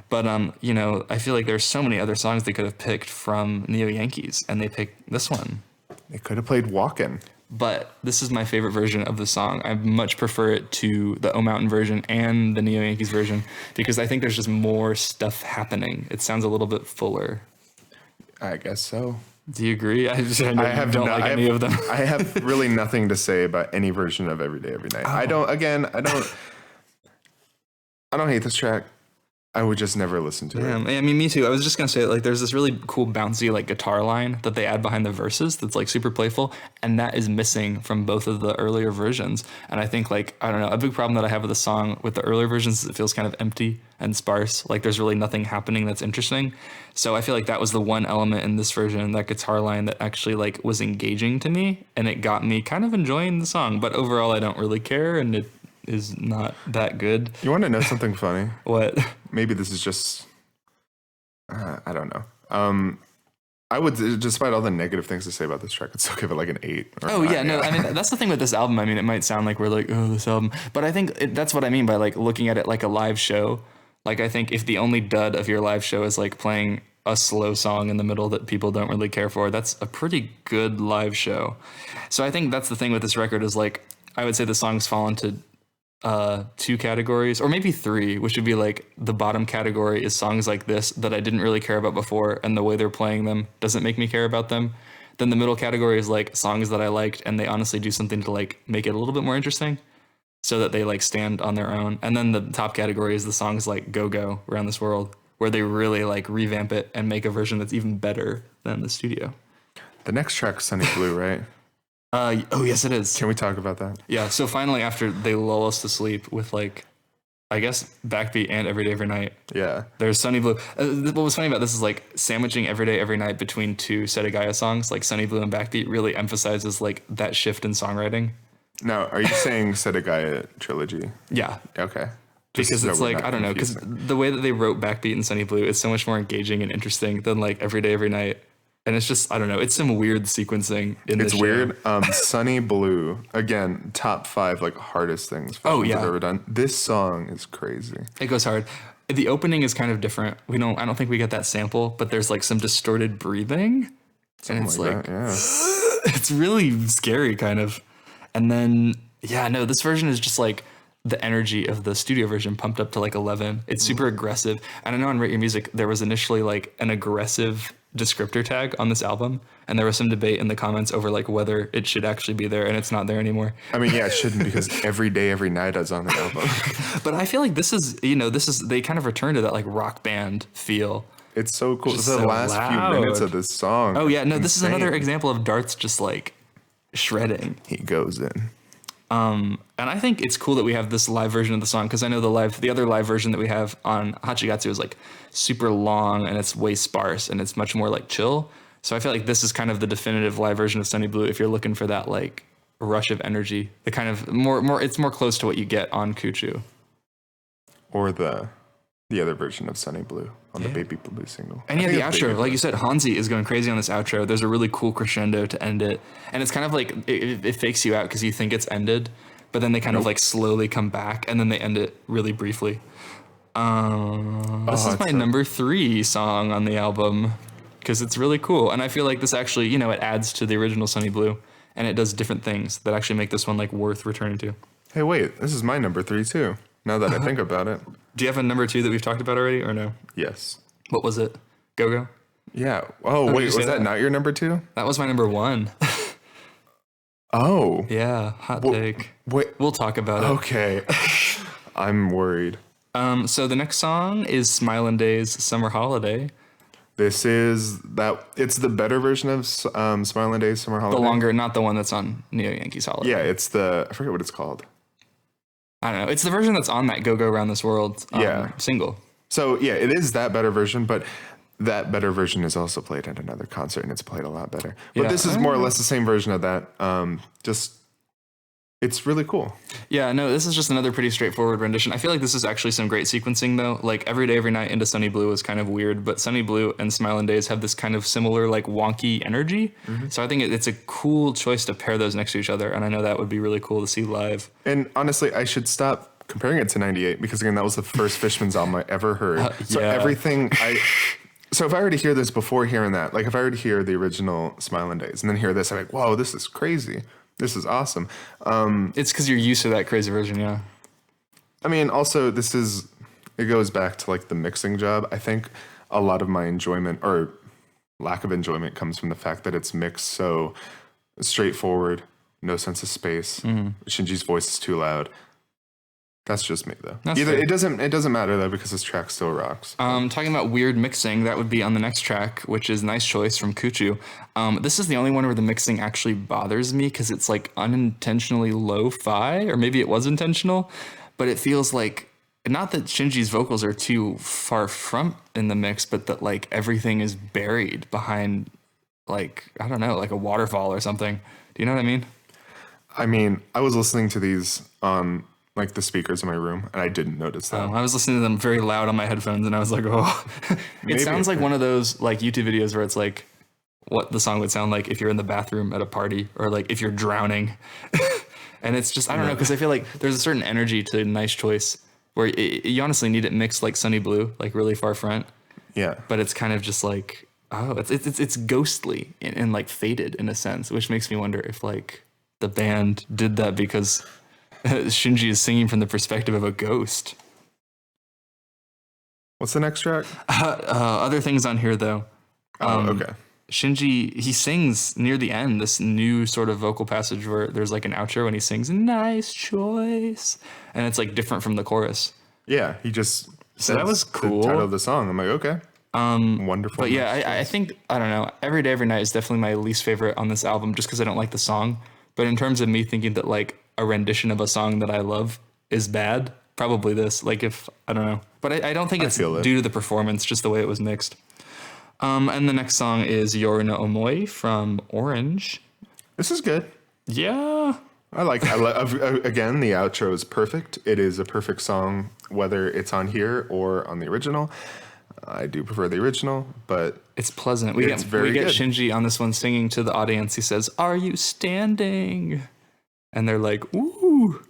but you know, I feel like there's so many other songs they could have picked from Neo Yankees, and they picked this one. They could have played Walkin'. But this is my favorite version of the song. I much prefer it to the O Mountain version and the Neo Yankees version, because I think there's just more stuff happening. It sounds a little bit fuller. I guess so. Do you agree? I don't like any of them. I have really nothing to say about any version of Every Day, Every Night. Oh. I don't hate this track. I would just never listen to it. I mean, me too. I was just gonna say, like, there's this really cool bouncy like guitar line that they add behind the verses that's like super playful, and that is missing from both of the earlier versions. And I think, like, I don't know, a big problem that I have with the song with the earlier versions is it feels kind of empty and sparse. Like there's really nothing happening that's interesting. So I feel like that was the one element in this version, that guitar line, that actually like was engaging to me, and it got me kind of enjoying the song. But overall, I don't really care, and it is not that good. You want to know something funny? What? Maybe this is just, I don't know. I would, despite all the negative things to say about this track, I'd still give it like an 8. Oh yeah, no, I mean, that's the thing with this album. I mean, it might sound like we're like, oh, this album, but I think that's what I mean by like looking at it like a live show. Like, I think if the only dud of your live show is like playing a slow song in the middle that people don't really care for, that's a pretty good live show. So I think that's the thing with this record is like, I would say the songs fall into 2 categories, or maybe 3, which would be like the bottom category is songs like this that I didn't really care about before, and the way they're playing them doesn't make me care about them. Then the middle category is like songs that I liked, and they honestly do something to like make it a little bit more interesting, so that they like stand on their own. And then the top category is the songs like Go Go, Around This World, where they really like revamp it and make a version that's even better than the studio. The next track, Sunny Blue, right? Oh yes, it is. Can we talk about that? Yeah. So finally, after they lull us to sleep with like, I guess Backbeat and Every Day, Every Night. Yeah. There's Sunny Blue. What was funny about this is like sandwiching Every Day, Every Night between 2 Setagaya songs, like Sunny Blue and Backbeat, really emphasizes like that shift in songwriting. Now, are you saying Setagaya trilogy? Yeah. Okay. Because it's like, I don't know, because the way that they wrote Backbeat and Sunny Blue is so much more engaging and interesting than like Every Day, Every Night. And it's just, I don't know, it's some weird sequencing in this show. It's weird. Sunny Blue, again, top 5 like hardest things I've ever done. This song is crazy. It goes hard. The opening is kind of different. I don't think we get that sample, but there's like some distorted breathing. And it's like it's really scary kind of. And then, yeah, no, this version is just like the energy of the studio version pumped up to like 11. It's super aggressive. And I know on Rate Your Music, there was initially like an aggressive descriptor tag on this album, and there was some debate in the comments over like whether it should actually be there, and it's not there anymore. I mean, yeah, it shouldn't, because Every Day, Every Night is on the album. But I feel like this is they kind of return to that like rock band feel. It's so cool. It's so the last loud. few minutes of this song. Oh yeah, no, Insane. this is another example of Darts just like shredding. He goes in. And I think it's cool that we have this live version of the song, because I know the other live version that we have on Hachigatsu is like super long, and it's way sparse, and it's much more like chill. So I feel like this is kind of the definitive live version of Sunny Blue if you're looking for that like rush of energy. The kind of more it's more close to what you get on Kuchu. Or the the other version of Sunny Blue on the Baby Blue single. And yeah, the outro, like you said, Hansi is going crazy on this outro. There's a really cool crescendo to end it. And it's kind of like, it fakes you out because you think it's ended, but then they kind of like slowly come back and then they end it really briefly. This is my number 3 song on the album because it's really cool. And I feel like this actually, you know, it adds to the original Sunny Blue and it does different things that actually make this one like worth returning to. Hey, wait, this is my number 3 too, now that I think about it. Do you have a number 2 that we've talked about already or no? Yes. What was it? Go-Go? Yeah. Oh, wait, was that not your number 2? That was my number 1. Oh. Yeah, hot take. Wait. We'll talk about it. Okay. I'm worried. So the next song is Smilin' Days Summer Holiday. This is it's the better version of Smilin' Days Summer Holiday. The longer, not the one that's on Neo Yankees Holiday. Yeah, I forget what it's called. I don't know. It's the version that's on that Go Around This World single. So yeah, it is that better version, but that better version is also played at another concert and it's played a lot better. But this is more or less the same version of that. It's really cool. Yeah, no, this is just another pretty straightforward rendition. I feel like this is actually some great sequencing though. Like Every Day, Every Night into Sunny Blue is kind of weird, but Sunny Blue and Smilin' Days have this kind of similar like wonky energy. Mm-hmm. So I think it's a cool choice to pair those next to each other. And I know that would be really cool to see live. And honestly, I should stop comparing it to 98 because again, that was the first Fishmans album I ever heard. So So if I were to hear this before hearing that, like if I were to hear the original Smilin' Days and then hear this, I'm like, whoa, this is crazy. This is awesome. It's because you're used to that crazy version, yeah. I mean, also, it goes back to like the mixing job. I think a lot of my enjoyment or lack of enjoyment comes from the fact that it's mixed so straightforward, no sense of space. Mm-hmm. Shinji's voice is too loud. That's just me though. It doesn't matter though because this track still rocks. Talking about weird mixing, that would be on the next track, which is Nice Choice from Kuchu. This is the only one where the mixing actually bothers me because it's like unintentionally lo-fi, or maybe it was intentional, but it feels like not that Shinji's vocals are too far front in the mix, but that like everything is buried behind like, I don't know, like a waterfall or something. Do you know what I mean? I mean, I was listening to these on like the speakers in my room, and I didn't notice that. I was listening to them very loud on my headphones, and I was like, oh. It sounds like one of those like YouTube videos where it's like what the song would sound like if you're in the bathroom at a party, or like if you're drowning. And it's just, I don't know, because I feel like there's a certain energy to Nice Choice where you honestly need it mixed like Sunny Blue, like really far front. Yeah. But it's kind of just like, it's ghostly and like faded in a sense, which makes me wonder if like the band did that because Shinji is singing from the perspective of a ghost. What's the next track? Other things on here, though. Okay. Shinji, he sings near the end this new sort of vocal passage where there's like an outro and he sings "Nice Choice," and it's like different from the chorus. Yeah, he just so that was cool. The title of the song. I'm like, okay. Wonderful. But yeah, I think, I don't know. Every Day, Every Night is definitely my least favorite on this album just because I don't like the song. But in terms of me thinking that like a rendition of a song that I love is bad, probably this. Like if, I don't know. But I don't think it's due to the performance, just the way it was mixed. And the next song is Yoru no Omoi from Orange. This is good. Yeah. Again, the outro is perfect. It is a perfect song, whether it's on here or on the original. I do prefer the original, but it's pleasant. We get Shinji on this one singing to the audience. He says, "Are you standing?" And they're like, "Ooh."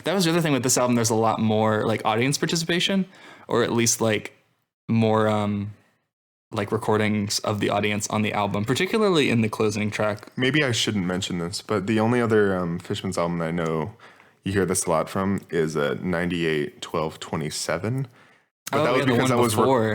That was the other thing with this album. There's a lot more like audience participation, or at least like more like recordings of the audience on the album, particularly in the closing track. Maybe I shouldn't mention this, but the only other Fishmans album that I know you hear this a lot from is 98 12 27. But that was because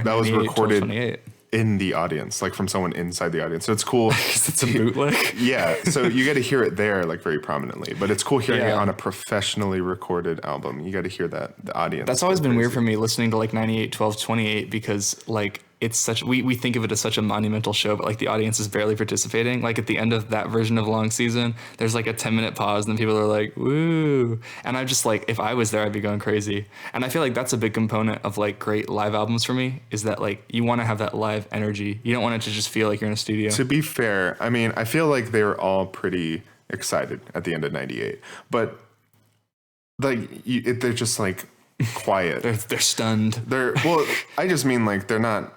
that was recorded in the audience, like from someone inside the audience. So it's cool. It's a bootleg. Yeah. So you got to hear it there like very prominently, but it's cool hearing it on a professionally recorded album. You got to hear that the audience. That's always been weird for me listening to like 98 12 28 because like it's such, we think of it as such a monumental show, but like the audience is barely participating. Like at the end of that version of Long Season, there's like a 10-minute pause and then people are like, woo. And I'm just like, if I was there, I'd be going crazy. And I feel like that's a big component of like great live albums for me, is that like you want to have that live energy. You don't want it to just feel like you're in a studio. To be fair, I mean, I feel like they were all pretty excited at the end of 98, but like they're just like, quiet. They're stunned. Well, I just mean like they're not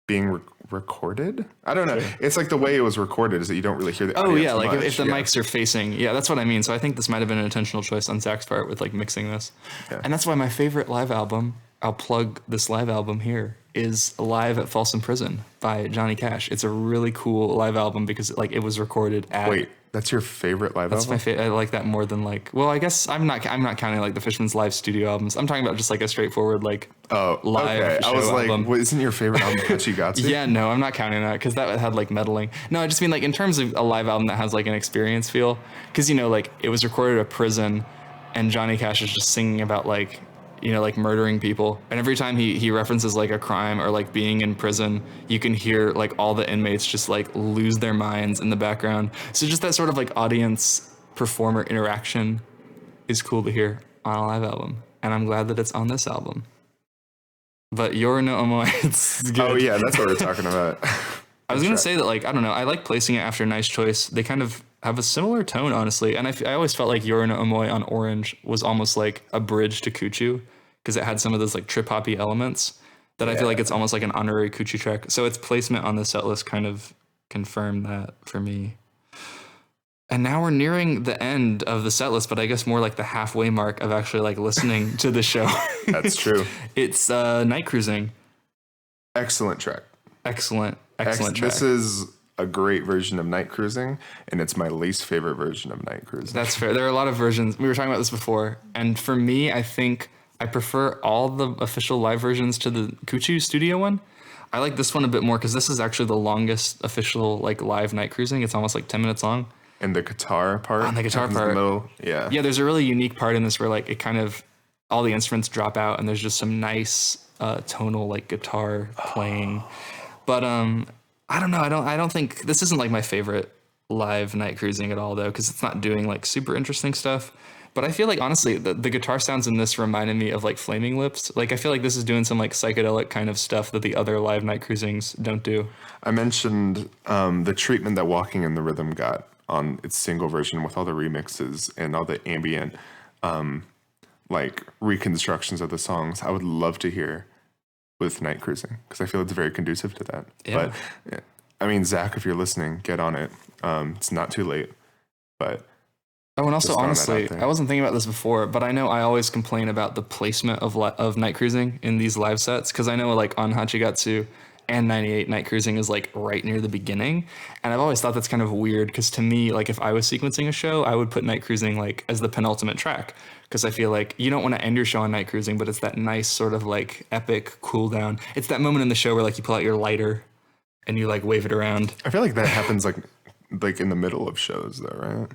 being recorded. I don't know. Sure. It's like the way it was recorded is that you don't really hear the audio. Oh yeah, like much. if the mics are facing, that's what I mean. So I think this might have been an intentional choice on Zach's part with like mixing this, and that's why my favorite live album. I'll plug this live album here is Live at Folsom Prison by Johnny Cash. It's a really cool live album because it was recorded at. Wait, that's your favorite live album? That's my favorite. I like that more than like. Well, I guess I'm not counting like the Fishmans live studio albums. I'm talking about just like a straightforward like live okay. show I was like, album. Isn't your favorite album Hachigotsu? Yeah, no, I'm not counting that because that had like meddling. No, I just mean like in terms of a live album that has like an experience feel, because like it was recorded at a prison, and Johnny Cash is just singing about like like murdering people, and every time he references like a crime or like being in prison, you can hear like all the inmates just like lose their minds in the background. So just that sort of like audience performer interaction is cool to hear on a live album, and I'm glad that it's on this album. But Yoru no Omoi, it's good. Oh yeah, that's what we're talking about. I was gonna say that like I don't know, I like placing it after Nice Choice. They kind of have a similar tone, honestly, and I always felt like Yoru no Omoi on Orange was almost like a bridge to Kuchu, because it had some of those like trip hoppy elements that I feel like it's almost like an honorary Kuchu track. So its placement on the set list kind of confirmed that for me. And now we're nearing the end of the set list, but I guess more like the halfway mark of actually like listening to the show. That's true. It's Night Cruising. Excellent track. Excellent track. This is a great version of Night Cruising, and it's my least favorite version of Night Cruising. That's fair. There are a lot of versions. We were talking about this before, and for me, I think I prefer all the official live versions to the Kuchu studio one. I like this one a bit more because this is actually the longest official like live Night Cruising. It's almost like 10 minutes long. And the guitar part. On the guitar part. Yeah, there's a really unique part in this where like it kind of all the instruments drop out and there's just some nice tonal like guitar playing. But I don't know. I don't think this isn't like my favorite live Night Cruising at all though, because it's not doing like super interesting stuff. But I feel like honestly the guitar sounds in this reminded me of like Flaming Lips. Like I feel like this is doing some like psychedelic kind of stuff that the other live Night Cruisings don't do. I mentioned the treatment that Walking in the Rhythm got on its single version with all the remixes and all the ambient like reconstructions of the songs. I would love to hear with Night Cruising because I feel it's very conducive to that. Yeah. But I mean, Zach, if you're listening, get on it. It's not too late. But oh, and also honestly, I wasn't thinking about this before, but I know I always complain about the placement of Night Cruising in these live sets because I know like on Hachigatsu and 98 Night Cruising is like right near the beginning, and I've always thought that's kind of weird because to me, like if I was sequencing a show, I would put Night Cruising like as the penultimate track because I feel like you don't want to end your show on Night Cruising, but it's that nice sort of like epic cool down. It's that moment in the show where like you pull out your lighter and you like wave it around. I feel like that happens like in the middle of shows though, right?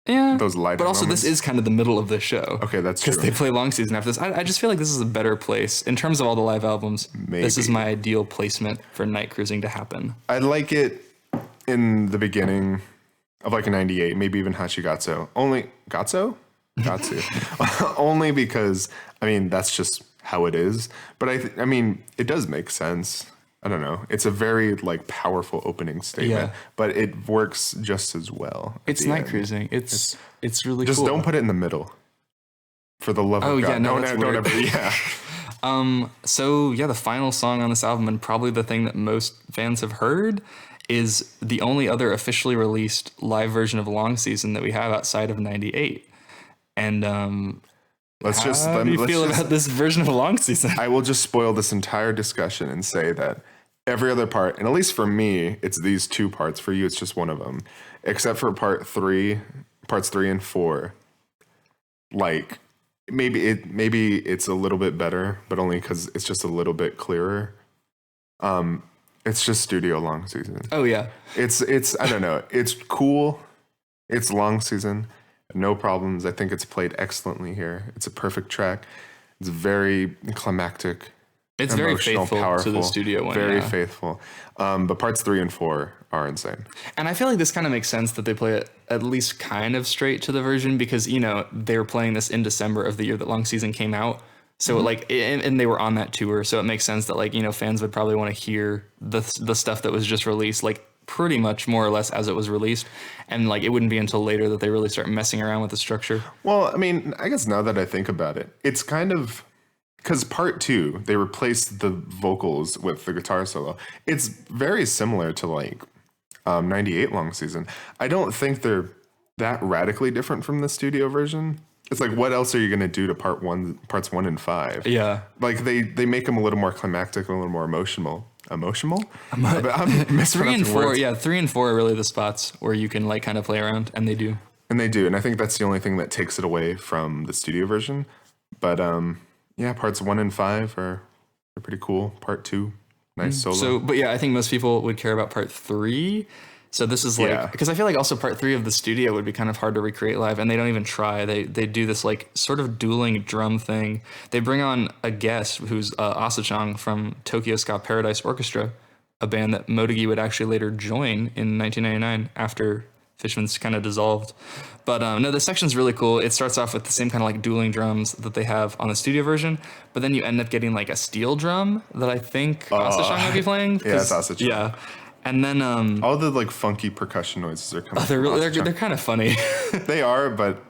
Yeah, those lighter but also moments. This is kind of the middle of the show. Okay, that's true. Because they play long season after this. I just feel like this is a better place in terms of all the live albums. Maybe. This is my ideal placement for Night Cruising to happen. I'd like it in the beginning of like a 98, maybe even Hachigatsu. Only Gatsu? Only because I mean that's just how it is. But I mean it does make sense. I don't know. It's a very like powerful opening statement, but it works just as well. It's Night Cruising. It's really just cool. don't put it in the middle. For the love of God. Yeah, no, don't ever. Yeah. So yeah, the final song on this album, and probably the thing that most fans have heard, is the only other officially released live version of Long Season that we have outside of 98. And how do you feel about this version of Long Season? I will just spoil this entire discussion and say that every other part, and at least for me, it's these two parts. For you, it's just one of them. Except for parts 3 and 4. Like maybe it's a little bit better, but only because it's just a little bit clearer. It's just studio Long Season. Oh yeah. It's I don't know. It's cool. It's Long Season. No problems. I think it's played excellently here. It's a perfect track. It's very climactic. It's very faithful powerful, to the studio one. Very faithful. But parts 3 and 4 are insane. And I feel like this kind of makes sense that they play it at least kind of straight to the version because, they were playing this in December of the year that Long Season came out. So and they were on that tour. So it makes sense that fans would probably want to hear the stuff that was just released pretty much more or less as it was released. And like, it wouldn't be until later that they really start messing around with the structure. Well, I mean, I guess now that I think about it, it's kind of, because part 2, they replaced the vocals with the guitar solo. It's very similar to like 98 Long Season. I don't think they're that radically different from the studio version. It's like, what else are you going to do to parts 1 and 5? Yeah. Like they make them a little more climactic, a little more emotional. But I'm 3 and 4, yeah, 3 and 4 are really the spots where you can like kind of play around, and they do. And they do, and I think that's the only thing that takes it away from the studio version. But yeah, parts 1 and 5 are pretty cool. Part 2, nice solo. So, but yeah, I think most people would care about part 3. So this is like, because I feel like also part 3 of the studio would be kind of hard to recreate live, and they don't even try. They do this like sort of dueling drum thing. They bring on a guest who's Asachang from Tokyo Ska Paradise Orchestra, a band that Motegi would actually later join in 1999 after Fishmans kind of dissolved. But no, this section's really cool. It starts off with the same kind of like dueling drums that they have on the studio version, but then you end up getting like a steel drum that I think Asachang might be playing. Yeah, it's Asachang. Yeah. And then all the like funky percussion noises are coming. They're kind of funny. They are, but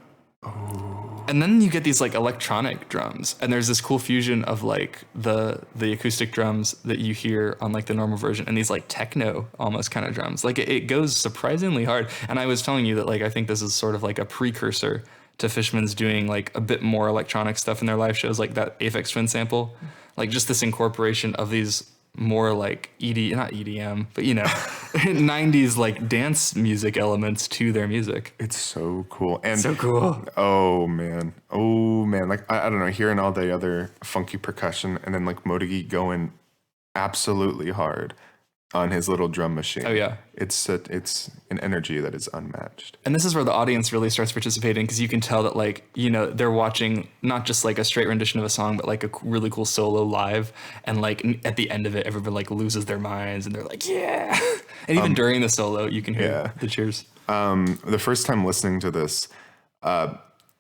and then you get these like electronic drums, and there's this cool fusion of like the acoustic drums that you hear on like the normal version, and these like techno almost kind of drums. Like it goes surprisingly hard. And I was telling you that like I think this is sort of like a precursor to Fishmans doing like a bit more electronic stuff in their live shows, like that Aphex Twin sample, like just this incorporation of these more like not EDM, but 90s like dance music elements to their music. It's so cool. And so cool. Oh man. Like I don't know, hearing all the other funky percussion and then like Motegi going absolutely hard on his little drum machine. Oh yeah. It's an energy that is unmatched. And this is where the audience really starts participating, because you can tell that like, they're watching not just like a straight rendition of a song, but like a really cool solo live. And like at the end of it, everybody like loses their minds and they're like, yeah. And even during the solo, you can hear the cheers. The first time listening to this,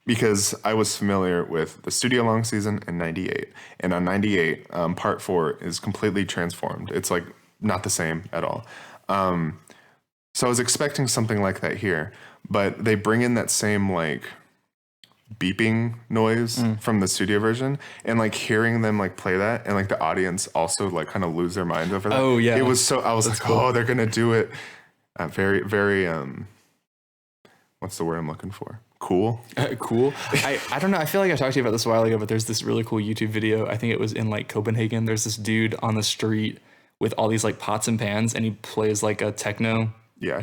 because I was familiar with the studio long season in 98. And on 98, part 4 is completely transformed. It's like not the same at all. So I was expecting something like that here, but they bring in that same like beeping noise from the studio version, and like hearing them like play that, and like the audience also like kind of lose their minds over that. Oh yeah. It was so, I was like, cool. Oh, they're going to do it. Very, very, what's the word I'm looking for? Cool. Cool. I don't know. I feel like I talked to you about this a while ago, but there's this really cool YouTube video. I think it was in like Copenhagen. There's this dude on the street with all these like pots and pans, and he plays like a techno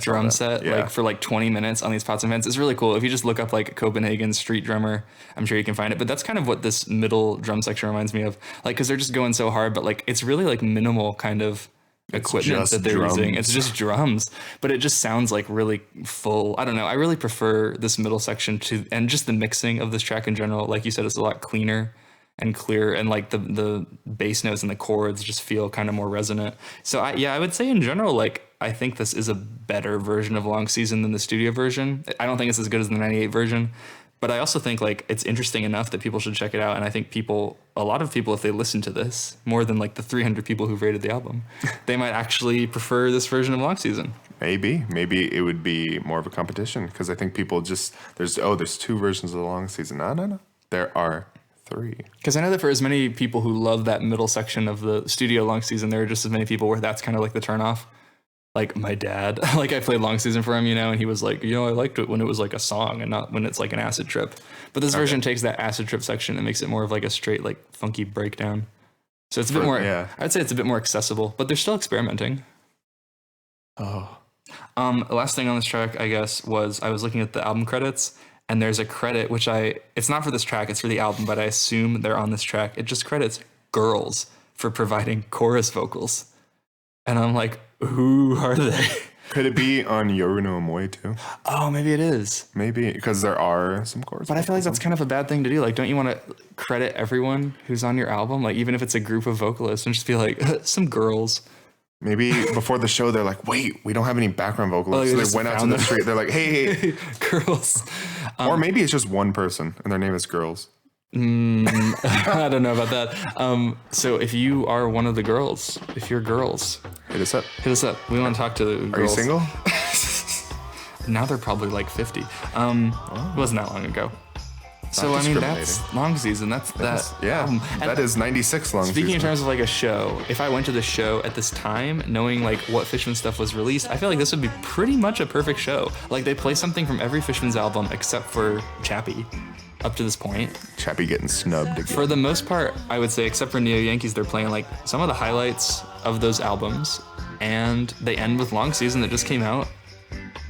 drum set like for like 20 minutes on these pots and pans. It's really cool. If you just look up like Copenhagen street drummer, I'm sure you can find it. But that's kind of what this middle drum section reminds me of, like, because they're just going so hard, but like it's really like minimal kind of equipment that they're using. It's just drums, but it just sounds like really full. I don't know. I really prefer this middle section to, and just the mixing of this track in general. Like you said, it's a lot cleaner and clear, and like the bass notes and the chords just feel kind of more resonant. So I would say in general, like, I think this is a better version of Long Season than the studio version. I don't think it's as good as the 98 version, but I also think like it's interesting enough that people should check it out. And I think a lot of people, if they listen to this, more than like the 300 people who've rated the album, they might actually prefer this version of Long Season. Maybe it would be more of a competition, because I think people just, there's 2 versions of the Long Season. No. There are 3. Because I know that for as many people who love that middle section of the studio Long Season, there are just as many people where that's kind of like the turnoff. Like my dad, like I played Long Season for him, and he was like, I liked it when it was like a song and not when it's like an acid trip. But this version takes that acid trip section and makes it more of like a straight like funky breakdown. So it's a bit more, I'd say it's a bit more accessible, but they're still experimenting. Oh. Last thing on this track, I guess, was I was looking at the album credits, and there's a credit, which it's not for this track, it's for the album, but I assume they're on this track. It just credits Girls for providing chorus vocals. And I'm like, who are they? Could it be on Yoru no Omoi too? Oh, maybe it is. Maybe, because there are some chorus. But I feel like that's kind of a bad thing to do. Like, don't you want to credit everyone who's on your album? Like, even if it's a group of vocalists, and just be like, some girls. Maybe before the show, they're like, wait, we don't have any background vocalists. So they went out to the street. They're like, hey. Girls. Or maybe it's just one person and their name is Girls. I don't know about that. So if you are one of the girls, if you're girls, Hit us up. hit us up. We want to talk to the girls. Are you single? Now they're probably like 50. It wasn't that long ago. So I mean, that's long season. That's that. Yeah, that is 96 long Speaking season. in terms of like a show, if I went to the show at this time, knowing like what Fishman stuff was released, I feel like this would be pretty much a perfect show. Like they play something from every Fishman's album except for Chappie, up to this point. Chappie getting snubbed again. For the most part, I would say, except for Neo Yankees, they're playing like some of the highlights of those albums, and they end with Long Season that just came out.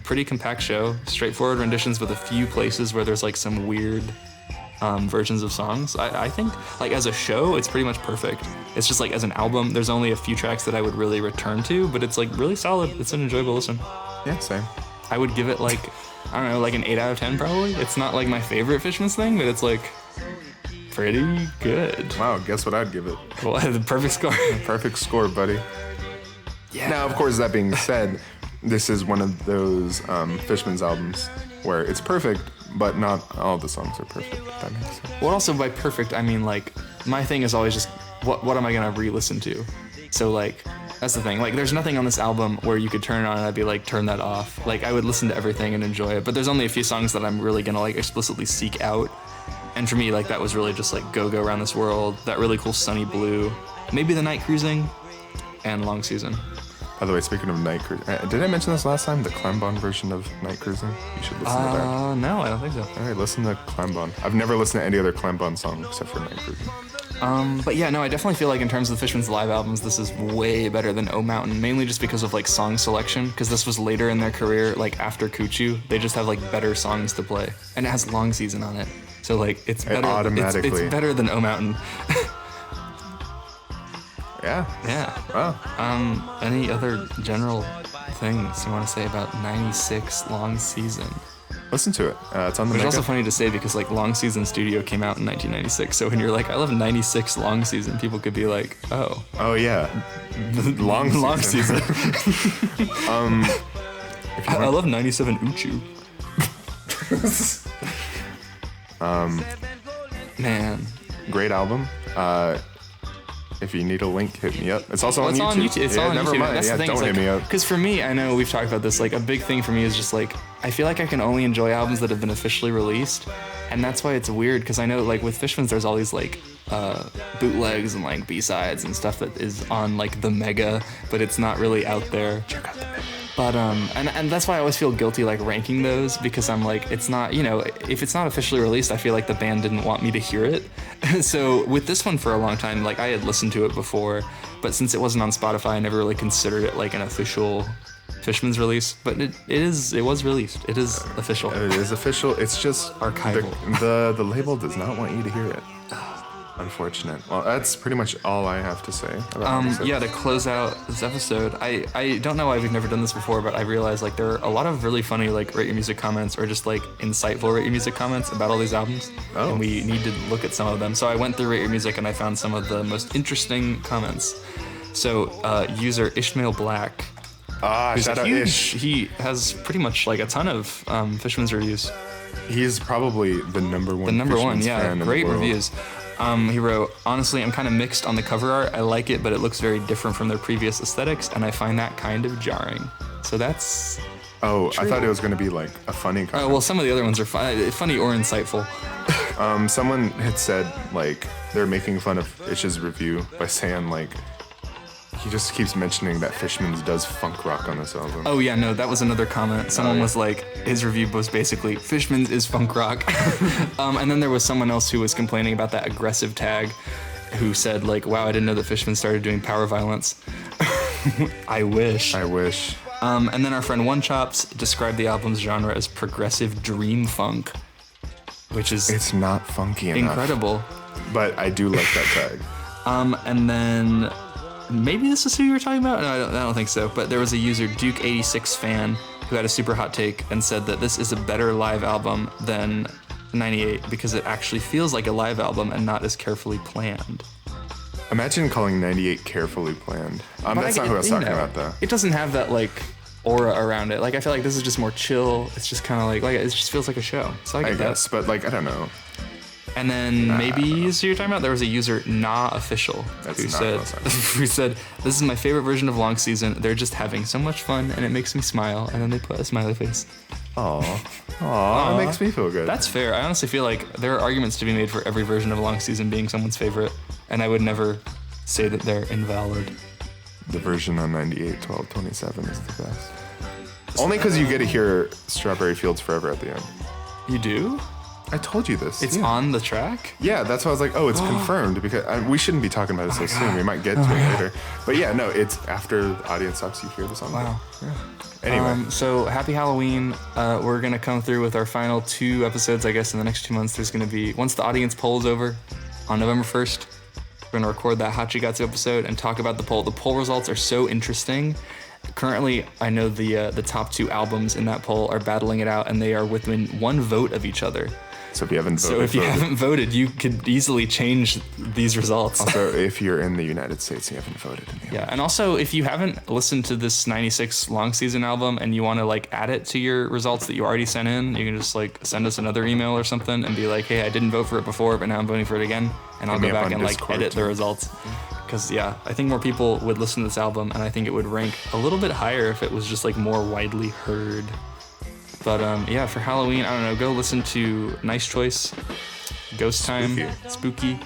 Pretty compact show, straightforward renditions with a few places where there's like some weird versions of songs. I think like as a show, it's pretty much perfect. It's just like as an album, there's only a few tracks that I would really return to, but it's like really solid. It's an enjoyable listen. Yeah, same. I would give it like, I don't know, like an 8 out of 10 probably. It's not like my favorite Fishman's thing, but it's like pretty good. Wow, guess what I'd give it? Well, the perfect score. Perfect score, buddy. Yeah. Now, of course, that being said, this is one of those Fishman's albums where it's perfect, but not all the songs are perfect, if that makes sense. Well, also by perfect, I mean like my thing is always just what am I gonna re-listen to? So like that's the thing. Like there's nothing on this album where you could turn it on and I'd be like turn that off. Like I would listen to everything and enjoy it, but there's only a few songs that I'm really gonna like explicitly seek out. And for me, like that was really just like Go Around This World, that really cool Sunny Blue, maybe The Night Cruising, and Long Season. By the way, speaking of Night Cruising, did I mention this last time? The Clambon version of Night Cruising? You should listen to that. No, I don't think so. All right, listen to Clambon. I've never listened to any other Clambon song except for Night Cruising. But yeah, no, I definitely feel like in terms of the Fishman's live albums, this is way better than O Mountain, mainly just because of like song selection, because this was later in their career, like after Cuckoo, they just have like better songs to play, and it has Long Season on it, so like it's better. Automatically. It's better than O Mountain. Yeah. Yeah. Wow. Any other general things you want to say about 96 Long Season? Listen to it. It's on the It's Mega. also funny to say because like Long Season Studio came out in 1996, so when you're like, I love 96 Long Season, people could be like, oh. Oh, yeah. Long Season. I love 97 Uchu. Man. Great album. If you need a link, hit me up. It's also on YouTube. It's all on never YouTube. mind. That's Yeah, the thing. don't hit me up. Because for me, I know we've talked about this. Like a big thing for me is just like I feel like I can only enjoy albums that have been officially released, and that's why it's weird. Because I know like with Fishmans, there's all these like bootlegs and like B-sides and stuff that is on like the Mega, but it's not really out there. Check out the Mega. But and that's why I always feel guilty like ranking those, because I'm like, it's not, you know, if it's not officially released, I feel like the band didn't want me to hear it. So with this one for a long time, like I had listened to it before, but since it wasn't on Spotify, I never really considered it like an official Fishman's release. But it was released. It is official. It is official. It's just Archival. The label does not want you to hear it. Unfortunate. Well, that's pretty much all I have to say about this episode. Yeah, to close out this episode, I don't know why we've never done this before, but I realized like there are a lot of really funny like Rate Your Music comments or just like insightful Rate Your Music comments about all these albums, and we need to look at some of them. So I went through Rate Your Music and I found some of the most interesting comments. So user Ishmael Black, Shout out Ish. he has pretty much like a ton of Fishman's reviews. He's probably the number one. Fishman's fan in the great world. reviews. He wrote, honestly, I'm kind of mixed on the cover art. I like it, but it looks very different from their previous aesthetics, and I find that kind of jarring. So that's Oh, true. I thought it was going to be like a funny comment. well, some of the other ones are funny or insightful. Someone had said like they're making fun of Ish's review by saying like he just keeps mentioning that Fishmans does funk rock on this album. Oh yeah, no, that was another comment. Someone was like, his review was basically, Fishmans is funk rock. And then there was someone else who was complaining about that aggressive tag, who said like, wow, I didn't know that Fishmans started doing power violence. I wish. And then our friend One Chops described the album's genre as progressive dream funk, which is It's not funky enough. incredible. But I do like that tag. And then maybe this is who you were talking about? No, I don't think so. But there was a user, Duke86 fan, who had a super hot take and said that this is a better live album than 98 because it actually feels like a live album and not as carefully planned. Imagine calling 98 carefully planned. That's not who I was talking about though. It doesn't have that like aura around it. Like I feel like this is just more chill. It's just kind of like it just feels like a show. So I get I guess, but like I don't know. And then so you're talking about there was a user official who said this is my favorite version of Long Season. They're just having so much fun and it makes me smile. And then they put a smiley face. Aw, that makes me feel good. That's fair. I honestly feel like there are arguments to be made for every version of Long Season being someone's favorite, and I would never say that they're invalid. The version on 98, 12, 27 is the best. Only because you get to hear Strawberry Fields Forever at the end. You do? I told you this. It's on the track? Yeah, that's why I was like, oh, it's confirmed, because we shouldn't be talking about it so soon. We might get to it later. But yeah, no, it's after the audience stops, you hear the song. Wow. Yeah. Anyway. So happy Halloween. We're going to come through with our final 2 episodes, I guess, in the next 2 months. There's going to be, once the audience poll is over on November 1st, we're going to record that Hachigatsu episode and talk about the poll. The poll results are so interesting. Currently, I know the top 2 albums in that poll are battling it out, and they are within 1 vote of each other. So if you haven't voted, you could easily change these results. Also, if you're in the United States and you haven't voted. And also, if you haven't listened to this 96 Long Season album and you want to like add it to your results that you already sent in, you can just like send us another email or something and be like, hey, I didn't vote for it before, but now I'm voting for it again. And I'll go back and like edit the results. Because I think more people would listen to this album, and I think it would rank a little bit higher if it was just like more widely heard. But for Halloween, I don't know, go listen to Nice Choice, Ghost Time, Spooky,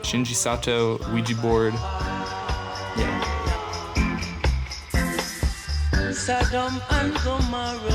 Shinji Sato, Ouija Board. Yeah. Sodom and Gomorrah.